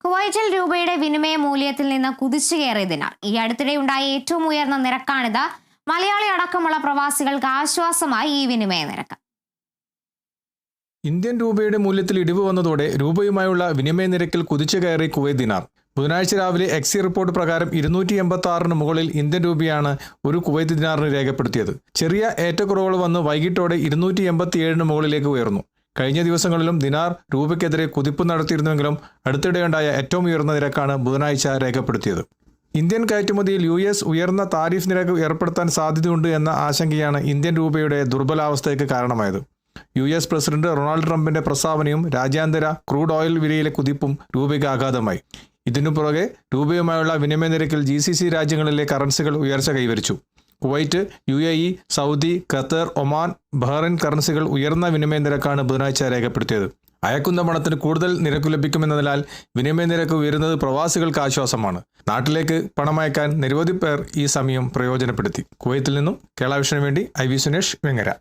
കുവൈറ്റിൽ രൂപയുടെ വിനിമയ മൂല്യത്തിൽ നിന്ന് കുതിച്ചുകയറിയതിനാൽ ഈ അടുത്തിടെയുണ്ടായ ഏറ്റവും ഉയർന്ന നിരക്കാണിത്. മലയാളി അടക്കമുള്ള പ്രവാസികൾക്ക് ആശ്വാസമായി ഈ വിനിമയ നിരക്ക്. ഇന്ത്യൻ രൂപയുടെ മൂല്യത്തിൽ ഇടിവ് വന്നതോടെ രൂപയുമായുള്ള വിനിമയ നിരക്കിൽ കുതിച്ചുകയറി കുവൈറ്റ് ദിനാർ. ബുധനാഴ്ച രാവിലെ എക്സി റിപ്പോർട്ട് പ്രകാരം 286 മുകളിൽ ഇന്ത്യൻ രൂപയാണ് ഒരു കുവൈറ്റ് ദിനാറിന് രേഖപ്പെടുത്തിയത്. ചെറിയ ഏറ്റക്കുറവുകൾ വന്ന് വൈകിട്ടോടെ 287 മുകളിലേക്ക് ഉയർന്നു. കഴിഞ്ഞ ദിവസങ്ങളിലും ദിനാർ രൂപയ്ക്കെതിരെ കുതിപ്പ് നടത്തിയിരുന്നുവെങ്കിലും അടുത്തിടെയുണ്ടായ ഏറ്റവും ഉയർന്ന നിരക്കാണ് ബുധനാഴ്ച രേഖപ്പെടുത്തിയത്. ഇന്ത്യൻ കയറ്റുമതിയിൽ US ഉയർന്ന താരിഫ് നിരക്ക് ഏർപ്പെടുത്താൻ സാധ്യതയുണ്ട് എന്ന ആശങ്കയാണ് ഇന്ത്യൻ രൂപയുടെ ദുർബലാവസ്ഥയ്ക്ക് കാരണമായത്. US പ്രസിഡന്റ് ഡൊണാൾഡ് ട്രംപിന്റെ പ്രസ്താവനയും രാജ്യാന്തര ക്രൂഡ് ഓയിൽ വിലയിലെ കുതിപ്പും രൂപയ്ക്ക് ആഘാതമായി. ഇതിനു പുറകെ രൂപയുമായുള്ള വിനിമയ നിരക്കിൽ GCC രാജ്യങ്ങളിലെ കറൻസികൾ ഉയർച്ച കൈവരിച്ചു. Kuwait, UAE, Saudi, Qatar, Oman, Bahrain കറൻസികൾ ഉയർന്ന വിനിമയ നിരക്കാണ് ബുധനാഴ്ച രേഖപ്പെടുത്തിയത്. അയക്കുന്ന പണത്തിന് കൂടുതൽ നിരക്ക് ലഭിക്കുമെന്നതിനാൽ വിനിമയ നിരക്ക് ഉയരുന്നത് പ്രവാസികൾക്ക് ആശ്വാസമാണ്. നാട്ടിലേക്ക് പണമയക്കാൻ നിരവധി പേർ ഈ സമയം പ്രയോജനപ്പെടുത്തി. കുവൈത്തിൽ നിന്നും കേരള വിഷന് വേണ്ടി IV സുനേഷ്, വെങ്ങര.